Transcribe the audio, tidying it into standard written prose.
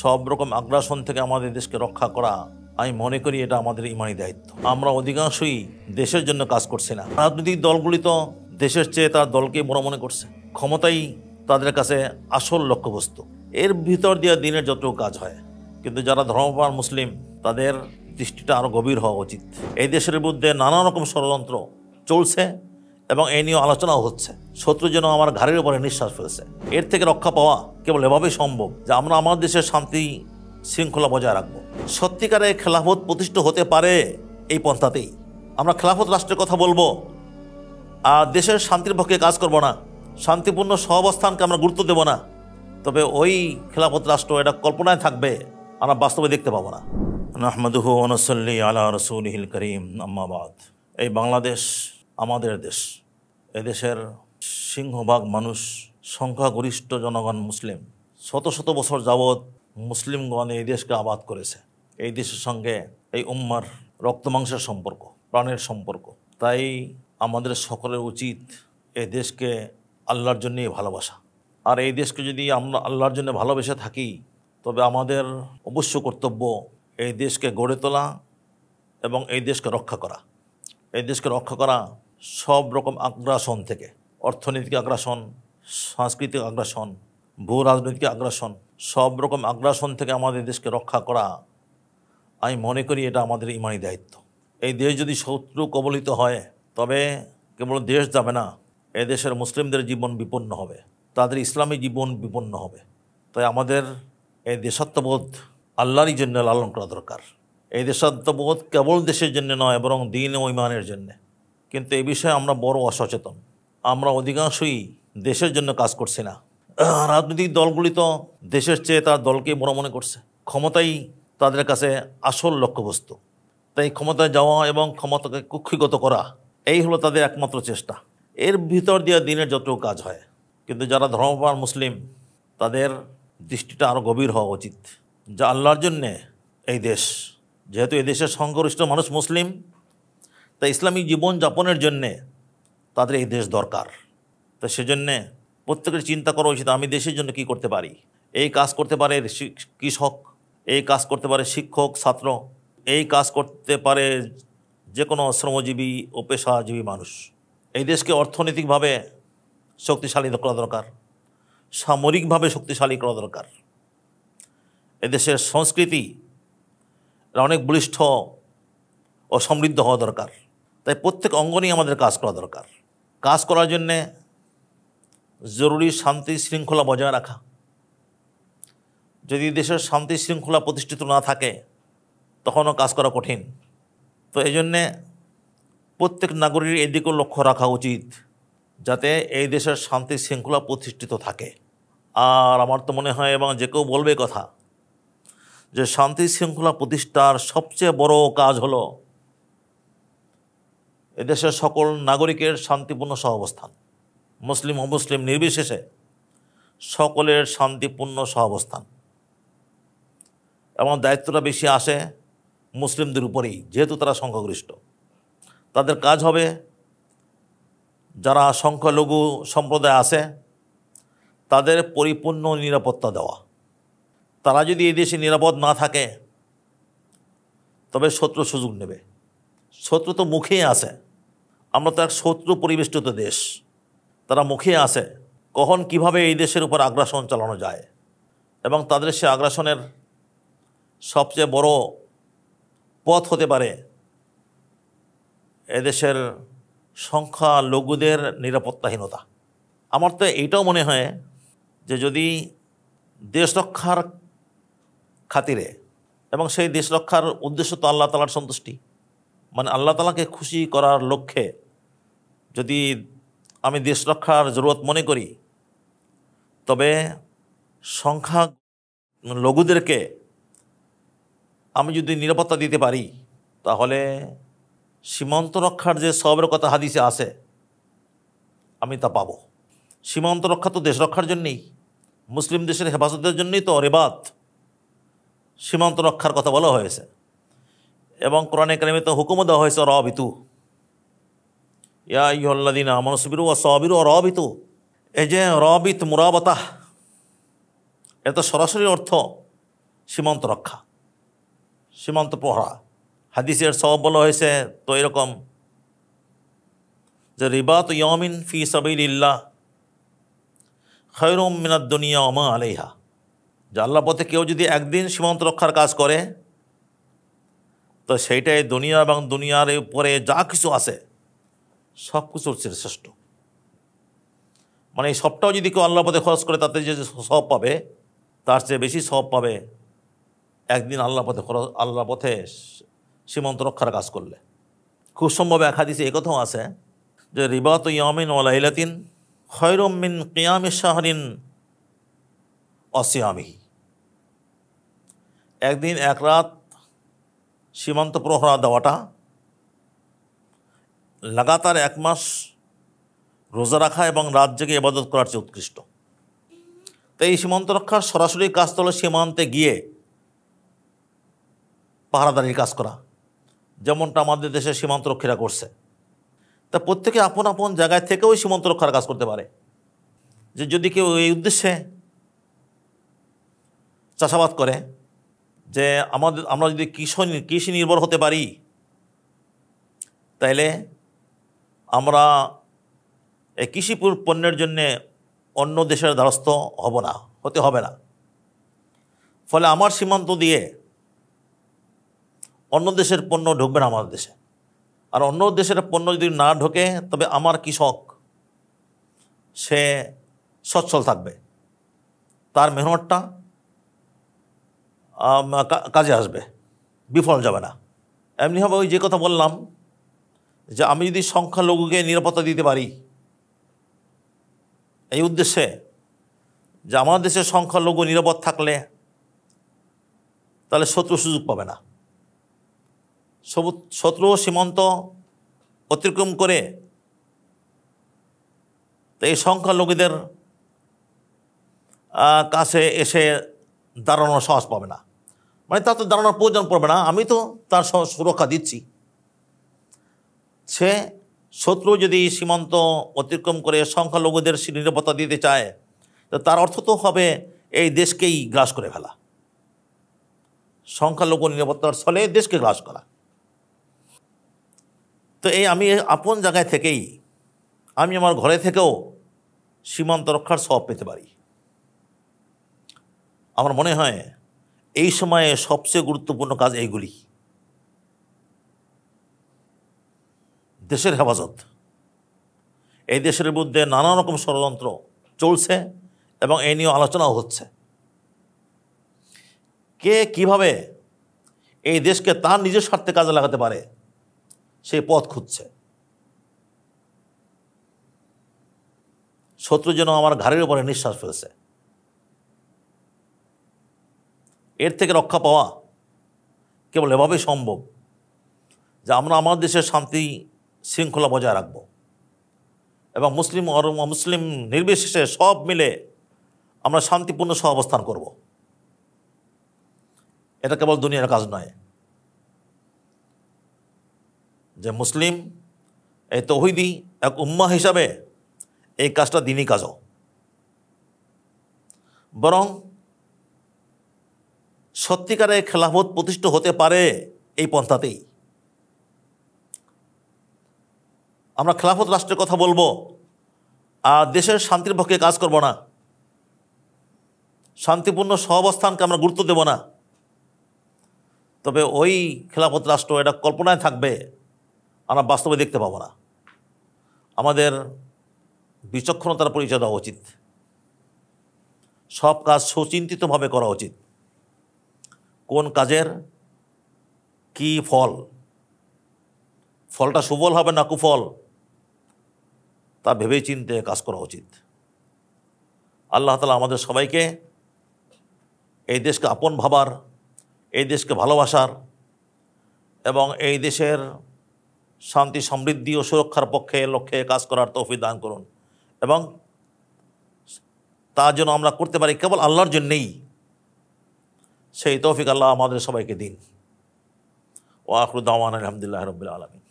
সব রকম আগ্রাসন থেকে আমাদের দেশকে রক্ষা করা আমি মনে করি এটা আমাদের ইমানি দায়িত্ব। আমরা অধিকাংশই দেশের জন্য কাজ করছি না। রাজনৈতিক দলগুলি তো দেশের চেয়ে তার দলকে বড় মনে করছে, ক্ষমতাই তাদের কাছে আসল লক্ষ্যবস্তু। এর ভিতর দিয়ে দিনের যতটুকু কাজ হয়, কিন্তু যারা ধর্মপ্রাণ মুসলিম তাদের দৃষ্টিটা আরও গভীর হওয়া উচিত। এই দেশের বিরুদ্ধে নানা রকম ষড়যন্ত্র চলছে এবং এই নিয়ে আলোচনাও হচ্ছে। শত্রু যেন আমার ঘাড়ের উপরে নিঃশ্বাস ফেলছে। এর থেকে রক্ষা পাওয়া কেবল এভাবেই সম্ভব যে আমরা আমার দেশের শান্তি শৃঙ্খলা বজায় রাখবো। সত্যিকারে খেলাফত প্রতিষ্ঠিত হতে পারে এই পন্থাতেই। আমরা খেলাফত রাষ্ট্রের কথা বলবো আর দেশের শান্তির পক্ষে কাজ করব না, শান্তিপূর্ণ সহাবস্থানকে আমরা গুরুত্ব দেব না, তবে ওই খেলাফত রাষ্ট্র এটা কল্পনায় থাকবে, আমরা বাস্তবে দেখতে পাবো না। নাহমাদুহু ওয়া নুসাল্লি আলা রাসূলিহিল কারীম, আম্মা বাদ। এই বাংলাদেশ আমাদের দেশ। এদেশের সিংহভাগ মানুষ, সংখ্যাগরিষ্ঠ জনগণ মুসলিম। শত শত বছর যাবৎ মুসলিমগণ এই দেশকে আবাদ করেছে। এই দেশের সঙ্গে এই উম্মার রক্তমাংসের সম্পর্ক, প্রাণের সম্পর্ক। তাই আমাদের সকলের উচিত এই দেশকে আল্লাহর জন্যই ভালোবাসা। আর এই দেশকে যদি আমরা আল্লাহর জন্য ভালোবেসে থাকি, তবে আমাদের অবশ্য কর্তব্য এই দেশকে গড়ে তোলা এবং এই দেশকে রক্ষা করা। এই দেশকে রক্ষা করা সব রকম আগ্রাসন থেকে, অর্থনৈতিক আগ্রাসন, সাংস্কৃতিক আগ্রাসন, ভূ রাজনৈতিক আগ্রাসন, সব রকম আগ্রাসন থেকে আমাদের দেশকে রক্ষা করা আমি মনে করি এটা আমাদের ইমানি দায়িত্ব। এই দেশ যদি শত্রু কবলিত হয়, তবে কেবল দেশ যাবে না, এই দেশের মুসলিমদের জীবন বিপন্ন হবে, তাদের ইসলামী জীবন বিপন্ন হবে। তাই আমাদের এই দেশাত্মবোধ আল্লাহরই জন্য লালন করা দরকার। এই দেশাত্মবোধ কেবল দেশের জন্য নয়, বরং দিন ও ইমানের জন্যে। কিন্তু এই বিষয়ে আমরা বড় অসচেতন। আমরা অধিকাংশই দেশের জন্য কাজ করছি না। রাজনৈতিক দলগুলি তো দেশের চেয়ে তার দলকে বড় মনে করছে, ক্ষমতাই তাদের কাছে আসল লক্ষ্যবস্তু। তাই ক্ষমতায় যাওয়া এবং ক্ষমতাকে কুক্ষিগত করা, এই হলো তাদের একমাত্র চেষ্টা। এর ভিতর দিয়ে দিনের যতটুকু কাজ হয়, কিন্তু যারা ধর্মপ্রাণ মুসলিম তাদের দৃষ্টিটা আরও গভীর হওয়া উচিত। যা আল্লাহর জন্যে এই দেশ, যেহেতু এই দেশের সংখ্যাগরিষ্ঠ মানুষ মুসলিম, তাই ইসলামী জীবনযাপনের জন্যে তাদের এই দেশ দরকার। তো সেজন্যে প্রত্যেকের চিন্তা করা উচিত, আমি দেশের জন্য কি করতে পারি। এই কাজ করতে পারে কৃষক, এই কাজ করতে পারে শিক্ষক, ছাত্র, এই কাজ করতে পারে যে কোনো শ্রমজীবী ও পেশাজীবী মানুষ। এই দেশকে অর্থনৈতিকভাবে শক্তিশালী করা দরকার, সামরিকভাবে শক্তিশালী করা দরকার। এদেশের সংস্কৃতি অনেক বলিষ্ঠ ও সমৃদ্ধ হওয়া দরকার। তাই প্রত্যেক অঙ্গনেই আমাদের কাজ করা দরকার। কাজ করার জন্যে জরুরি শান্তি শৃঙ্খলা বজায় রাখা। যদি দেশের শান্তি শৃঙ্খলা প্রতিষ্ঠিত না থাকে, তখনও কাজ করা কঠিন। তো এই জন্যে প্রত্যেক নাগরিকের এদিকেও লক্ষ্য রাখা উচিত, যাতে এই দেশের শান্তি শৃঙ্খলা প্রতিষ্ঠিত থাকে। আর আমার তো মনে হয়, এবং যে কেউ বলবে কথা, যে শান্তি শৃঙ্খলা প্রতিষ্ঠার সবচেয়ে বড় কাজ হলো এদেশের সকল নাগরিকের শান্তিপূর্ণ সহাবস্থান। মুসলিম অমুসলিম নির্বিশেষে সকলের শান্তিপূর্ণ সহাবস্থান। এবং দায়িত্বটা বেশি আসে মুসলিমদের উপরেই, যেহেতু তারা সংখ্যাগরিষ্ঠ। তাদের কাজ হবে যারা সংখ্যালঘু সম্প্রদায় আছে তাদের পরিপূর্ণ নিরাপত্তা দেওয়া। তারা যদি এই দেশে নিরাপদ না থাকে, তবে শত্রু সুযোগ নেবে। শত্রু তো মুখেই আছে, আমরা তো এক শত্রু পরিবেষ্টিত দেশ। তারা মুখে আছে কখন কিভাবে এই দেশের উপর আগ্রাসন চালানো যায়, এবং তাদের সে আগ্রাসনের সবচেয়ে বড় পথ হতে পারে এদেশের সংখ্যালঘুদের নিরাপত্তাহীনতা। আমার তো এইটাও মনে হয় যে যদি দেশ রক্ষার খাতিরে, এবং সেই দেশ রক্ষার উদ্দেশ্য তো আল্লাহ তাআলার সন্তুষ্টি, মানে আল্লাহ তাআলাকে খুশি করার লক্ষ্যে যদি আমি দেশ রক্ষার জরুরত মনে করি, তবে সংখ্যালঘুদেরকে আমি যদি নিরাপত্তা দিতে পারি, তাহলে সীমান্ত রক্ষার যে সবের কথা হাদিসে আছে আমি তা পাবো। সীমান্ত রক্ষা তো দেশ রক্ষার জন্যেই, মুসলিম দেশের হেফাজতের জন্যই তো রেবাত, সীমান্ত রক্ষার কথা বলা হয়েছে। এবং কোরআনে কারিমে তো হুকুমও দেওয়া হয়েছে রাবিতু, ইয়া আইয়ুহাল্লাযীনা আমানু সবিরু ওয়া সাবিরু ওয়া রাবিতু। এই যে রাবিত মুরাবাতাহ, এটা সরাসরি অর্থ সীমান্ত রক্ষা, সীমান্ত প্রহরা। হাদিসের সওয়াব বলা হয়েছে তো এরকম যে রিবাত ইয়ামিন ফি সাবিলিল্লাহ খায়রুম মিনাদ দুনিয়া ওয়া মা আলাইহা, যে আল্লাহর পথে কেউ যদি একদিন সীমান্ত রক্ষার কাজ করে তো সেইটাই দুনিয়া এবং দুনিয়ার উপরে যা কিছু আছে সব কিছুর চেয়ে শ্রেষ্ঠ। মানে এই সবটাও যদি কেউ আল্লাহর পথে খরচ করে তাতে যে সওয়াব পাবে তার চেয়ে বেশি সওয়াব পাবে একদিন আল্লাহর পথে সীমান্ত রক্ষার কাজ করলে। খুব সম্ভব এক হাদিসে এই কথাও আছে যে রিবাত ইয়ামিন ওয়া লাইলাতিন খায়রুম মিন কিয়ামি শাহরিন ওয়া সিয়ামিহি, একদিন এক রাত সীমান্ত প্রহরা দেওয়াটা লাগাতার 1 মাস রোজা রাখা এবং রাত জেগে ইবাদত করার চেয়ে উৎকৃষ্ট। তো এই সীমান্ত রক্ষার সরাসরি কাজ হলো সীমান্তে গিয়ে পাহারাদারির কাজ করা, যেমনটা আমাদের দেশের সীমান্ত রক্ষীরা করছে। তা প্রত্যেকে আপন আপন জায়গায় থেকেও সীমান্ত রক্ষার কাজ করতে পারে। যে যদি কেউ এই উদ্দেশ্যে চাষাবাদ করে যে আমরা যদি কৃষি নির্ভর হতে পারি তাইলে আমরা এই কৃষি পণ্যের জন্যে অন্য দেশের দ্বারস্থ হতে হবে না। ফলে আমার সীমান্ত দিয়ে অন্য দেশের পণ্য ঢুকবে না আমার দেশে, আর অন্য দেশের পণ্য যদি না ঢোকে তবে আমার কৃষক সে সচ্ছল থাকবে, তার মেহনতটা কাজে আসবে, বিফল যাবে না। এমনিভাবে ওই যে কথা বললাম যে আমি যদি সংখ্যালঘুকে নিরাপত্তা দিতে পারি এই উদ্দেশ্যে যে আমার দেশের সংখ্যালঘু নিরাপদ থাকলে তাহলে শত্রু সুযোগ পাবে না। শত্রু সীমান্ত অতিক্রম করে তো এই সংখ্যালঘুদের কাছে এসে দাঁড়ানোর সাহস পাবে না। মানে তার তো দাঁড়ানোর প্রয়োজন পড়বে না, আমি তো তার সুরক্ষা দিচ্ছি। সে শত্রু যদি সীমান্ত অতিক্রম করে সংখ্যালঘুদের নিরাপত্তা দিতে চায় তো তার অর্থ তো হবে এই দেশকেই গ্রাস করে ফেলা, সংখ্যালঘু নিরাপত্তার ছলে দেশকে গ্রাস করা। তো আমি আপন জায়গায় থেকেই আমি আমার ঘরে থেকেও সীমান্ত রক্ষার সওয়াব পেতে পারি। আমার মনে হয় এই সময়ে সবচেয়ে গুরুত্বপূর্ণ কাজ এইগুলি। দেশের হেফাজত, এই দেশের বিরুদ্ধে নানা রকম ষড়যন্ত্র চলছে এবং এই নিয়ে আলোচনাও হচ্ছে। কে কিভাবে এই দেশকে তার নিজের স্বার্থে কাজে লাগাতে পারে সেই পথ খুঁজছে। শত্রু যেন আমার ঘাড়ের উপরে নিঃশ্বাস ফেলছে। এর থেকে রক্ষা পাওয়া কেবল এভাবেই সম্ভব যে আমরা আমার দেশের শান্তি শৃঙ্খলা বজায় রাখব এবং মুসলিম আর মুসলিম নির্বিশেষে সব মিলে আমরা শান্তিপূর্ণ সহাবস্থান করব। এটা কেবল দুনিয়ার কাজ নয় যে মুসলিম এই তৌহিদি এক উম্মাহ হিসাবে এই কাজটা দিনই কাজও, বরং সত্যিকারে খেলাফত প্রতিষ্ঠিত হতে পারে এই পন্থাতেই। আমরা খেলাফত রাষ্ট্রের কথা বলবো আর দেশের শান্তির পক্ষে কাজ করব না, শান্তিপূর্ণ সহাবস্থানকে আমরা গুরুত্ব দেব না, তবে ওই খেলাফত রাষ্ট্র এটা কল্পনায় থাকবে, আমরা বাস্তবে দেখতে পাবো না। আমাদের বিচক্ষণতার পরিচয় দেওয়া উচিত, সব কাজ সুচিন্তিতভাবে করা উচিত। কোন কাজের কি ফলটা সুফল হবে না কুফল তা ভেবেই চিন্তে কাজ করা উচিত। আল্লাহ তাআলা আমাদের সবাইকে এই দেশকে আপন ভাবার, এই দেশকে ভালোবাসার এবং এই দেশের শান্তি সমৃদ্ধি ও সুরক্ষার লক্ষ্যে কাজ করার তৌফিক দান করুন এবং তা যেন আমরা করতে পারি কেবল আল্লাহর জন্যেই, সেই তৌফিক আল্লাহ আমাদের সবাইকে দিন। ওয়া আখিরু দাওয়ানা আলহামদুলিল্লাহি রাব্বিল আলামিন।